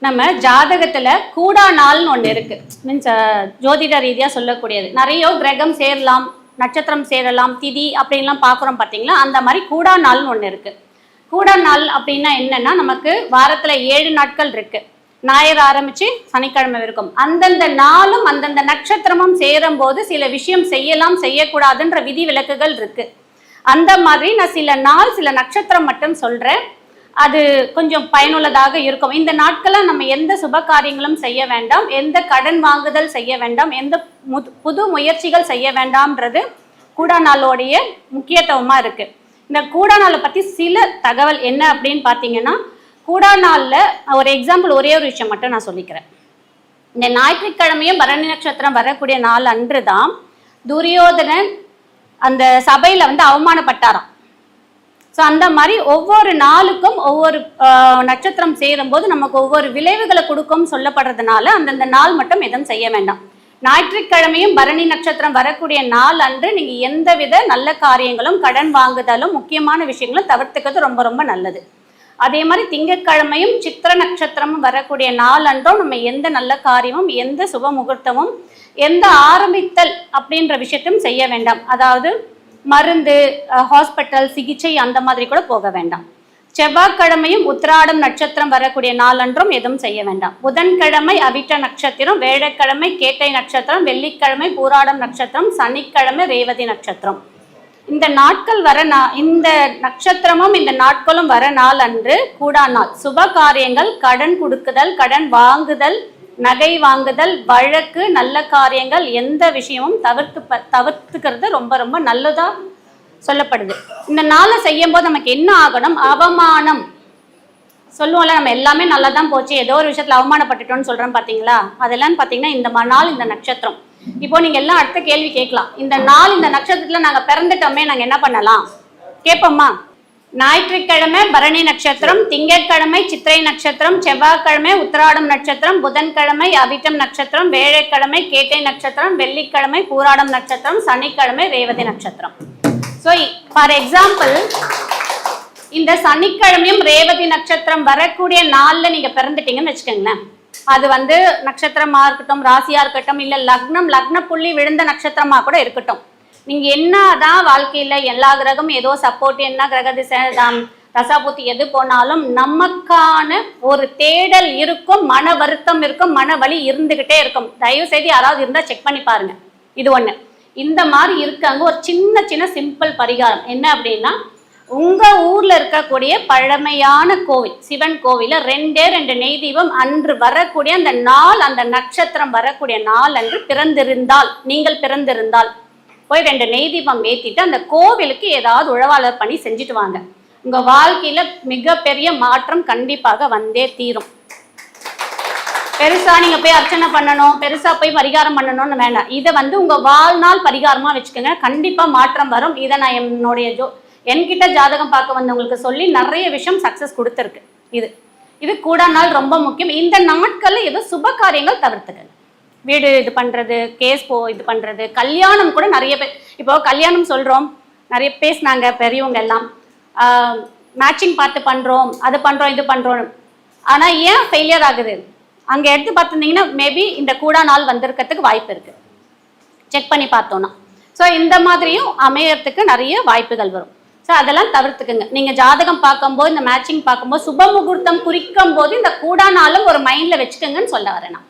நம்ம ஜாதகத்துல கூடா நாள்னு ஒன்று இருக்கு. மீன்ஸ் ஜோதிட ரீதியா சொல்லக்கூடியது. நிறைய கிரகம் சேரலாம், நட்சத்திரம் சேரலாம், திதி அப்படின்லாம் பார்க்குறோம் பார்த்தீங்களா. அந்த மாதிரி கூடா நாள்னு ஒன்று இருக்கு. கூடா நாள் அப்படின்னா என்னன்னா, நமக்கு வாரத்துல 7 நாட்கள் இருக்கு. ஞாயிறு ஆரம்பிச்சு சனிக்கிழமை இருக்கும். அந்தந்த நாளும் அந்தந்த நட்சத்திரமும் சேரும் போது சில விஷயம் செய்யலாம் செய்யக்கூடாதுன்ற விதி விலக்குகள் இருக்கு. அந்த மாதிரி நான் சில நாள் சில நட்சத்திரம் மட்டும் சொல்றேன். அது கொஞ்சம் பயனுள்ளதாக இருக்கும். இந்த நாட்களை நம்ம எந்த சுப காரியங்களும் செய்ய வேண்டாம், எந்த கடன் வாங்குதல் செய்ய வேண்டாம், எந்த புது முயற்சிகள் செய்ய வேண்டாம்ன்றது கூடா நாளோடைய முக்கியத்துவமா இருக்கு. இந்த கூடா நாளை பத்தி சில தகவல் என்ன அப்படின்னு பார்த்தீங்கன்னா, கூடா நாள்ல ஒரு எக்ஸாம்பிள் ஒரே ஒரு விஷயம் மட்டும் நான் சொல்லிக்கிறேன். இந்த ஞாயிற்றுக்கிழமையும் பரணி நட்சத்திரம் வரக்கூடிய நாள் அன்று தான் துரியோதனன் அந்த சபையில அவமானப்பட்டாராம். ஸோ அந்த மாதிரி ஒவ்வொரு நாளுக்கும் ஒவ்வொரு நட்சத்திரம் சேரும்போது நமக்கு ஒவ்வொரு விளைவுகளை கொடுக்கும் சொல்லப்படுறதுனால அந்தந்த நாள் மட்டும் எதுவும் செய்ய வேண்டாம். ஞாயிற்றுக்கிழமையும் பரணி நட்சத்திரம் வரக்கூடிய நாள் அன்று நீங்க எந்தவித நல்ல காரியங்களும் கடன் வாங்குதலும் முக்கியமான விஷயங்களும் தவிர்த்துக்கிறது ரொம்ப ரொம்ப நல்லது. அதே மாதிரி திங்கட்கிழமையும் சித்திர நட்சத்திரமும் வரக்கூடிய நாள் அன்றும் நம்ம எந்த நல்ல காரியமும் எந்த சுப முகூர்த்தமும் எந்த ஆரம்பித்தல் அப்படின்ற விஷயத்தையும் செய்ய வேண்டாம். அதாவது மருந்து, ஹாஸ்பிட்டல், சிகிச்சை அந்த மாதிரி கூட போக வேண்டாம். செவ்வாய்க்கிழமையும் உத்திராடம் நட்சத்திரம் வரக்கூடிய நாளன்றும் எதுவும் செய்ய வேண்டாம். புதன்கிழமை அவிட்ட நட்சத்திரம், வேழக்கிழமை கேட்டை நட்சத்திரம், வெள்ளிக்கிழமை பூராடம் நட்சத்திரம், சனிக்கிழமை ரேவதி நட்சத்திரம். இந்த நாட்கள் இந்த நட்சத்திரமும் இந்த நாட்களும் வர நாள் அன்று கூடா நாள். சுப காரியங்கள், கடன் கொடுக்குதல், கடன் வாங்குதல், நகை வாங்குதல், வழக்கு, நல்ல காரியங்கள் எந்த விஷயமும் தவிர்த்துக்கிறது ரொம்ப ரொம்ப நல்லதா சொல்லப்படுது. இந்த நாளை செய்யும் போது நமக்கு என்ன ஆகணும்? அவமானம் சொல்லுவோம்ல, நம்ம எல்லாமே நல்லா தான் போச்சு, ஏதோ ஒரு விஷயத்துல அவமானப்பட்டுட்டோம்னு சொல்றோம் பாத்தீங்களா. அதெல்லாம் பாத்தீங்கன்னா இந்த நாள் இந்த நட்சத்திரம். இப்போ நீங்க எல்லாம் அடுத்த கேள்வி கேட்கலாம், இந்த நாள் இந்த நட்சத்திரத்துல நாங்க பிறந்துட்டோமே, நாங்க என்ன பண்ணலாம் கேட்போமா? ஞாயிற்றுக்கிழமை பரணி நட்சத்திரம், திங்கட்கிழமை சித்திரை நட்சத்திரம், செவ்வாய்க்கிழமை உத்திராடம் நட்சத்திரம், புதன்கிழமை அவிட்டம் நட்சத்திரம், வேழக்கிழமை கேட்டை நட்சத்திரம், வெள்ளிக்கிழமை பூராடம் நட்சத்திரம், சனிக்கிழமை ரேவதி நட்சத்திரம். ஸோ ஃபார் எக்ஸாம்பிள் இந்த சனிக்கிழமையும் ரேவதி நட்சத்திரம் வரக்கூடிய நாள்ல நீங்க பிறந்துட்டீங்கன்னு வச்சுக்கோங்களேன். அது நட்சத்திரமா இருக்கட்டும், ராசியா இருக்கட்டும், இல்ல லக்ன புள்ளி விழுந்த நட்சத்திரமா கூட இருக்கட்டும். நீங்க என்னதான் வாழ்க்கையில எல்லா கிரகம் ஏதோ சப்போர்ட், என்ன கிரக திசை தசாபுத்தி எது போனாலும் நமக்கான ஒரு தேடல் இருக்கும், மன வருத்தம் இருக்கும், மன வலி இருந்துகிட்டே இருக்கும். தயவு செய்து யாராவது இருந்தா செக் பண்ணி பாருங்க. இது ஒண்ணு. இந்த மாதிரி இருக்காங்க ஒரு சின்ன சின்ன சிம்பிள் பரிகாரம் என்ன அப்படின்னா, உங்க ஊர்ல இருக்கக்கூடிய பழமையான கோவில், சிவன் கோவில 2 நெய் தீபம் அன்று வரக்கூடிய அந்த நாள், அந்த நட்சத்திரம் வரக்கூடிய நாள் அன்று பிறந்திருந்தால், நீங்கள் பிறந்திருந்தால் போய் 2 நெய் தீபம் ஏத்திட்டு அந்த கோவிலுக்கு ஏதாவது உழவாளர் பண்ணி செஞ்சுட்டு வாங்க. உங்க வாழ்க்கையில மிகப்பெரிய மாற்றம் கண்டிப்பாக வந்தே தீரும். பெருசா நீங்க போய் அர்ச்சனை பண்ணணும், பெருசா போய் பரிகாரம் பண்ணணும்னு வேண்டாம். இதை உங்க வாழ்நாள் பரிகாரமா வச்சுக்கோங்க, கண்டிப்பா மாற்றம் வரும். இதை நான் என்கிட்ட ஜாதகம் பார்க்க வந்தவங்களுக்கு சொல்லி நிறைய விஷயம் சக்சஸ் கொடுத்துருக்கு. இது கூடா நாள் ரொம்ப முக்கியம். இந்த நாட்கள்ல ஏதோ சுப காரியங்கள் தவிர்த்துக்கங்க. வீடு இது பண்றது, கேஸ் இது பண்றது, கல்யாணம் கூட நிறைய பேர் இப்போ கல்யாணம் சொல்றோம், நிறைய பேசினாங்க பெரியவங்க எல்லாம், மேட்சிங் பார்த்து பண்றோம், அது பண்றோம், இது பண்றோம். ஆனா ஏன் ஃபெயிலியர் ஆகுது? அங்க எடுத்து பார்த்துருந்தீங்கன்னா மேபி இந்த கூடா நாள் வந்திருக்கிறதுக்கு வாய்ப்பு இருக்கு. செக் பண்ணி பார்த்தோம்னா ஸோ இந்த மாதிரியும் அமையறதுக்கு நிறைய வாய்ப்புகள் வரும். ஸோ அதெல்லாம் தவிர்த்துக்குங்க. நீங்க ஜாதகம் பார்க்கும்போது, இந்த மேட்சிங் பார்க்கும்போது, சுப முகூர்த்தம் குறிக்கும் போது இந்த கூடா நாளும் ஒரு மைண்ட்ல வச்சுக்கோங்கன்னு சொல்ல வரேன் நான்.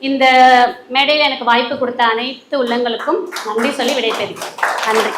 இந்த மேடையில் எனக்கு வாய்ப்பு கொடுத்த அனைத்து உள்ளங்களுக்கும் நன்றி சொல்லி விடைபெறுகிறேன். நன்றி.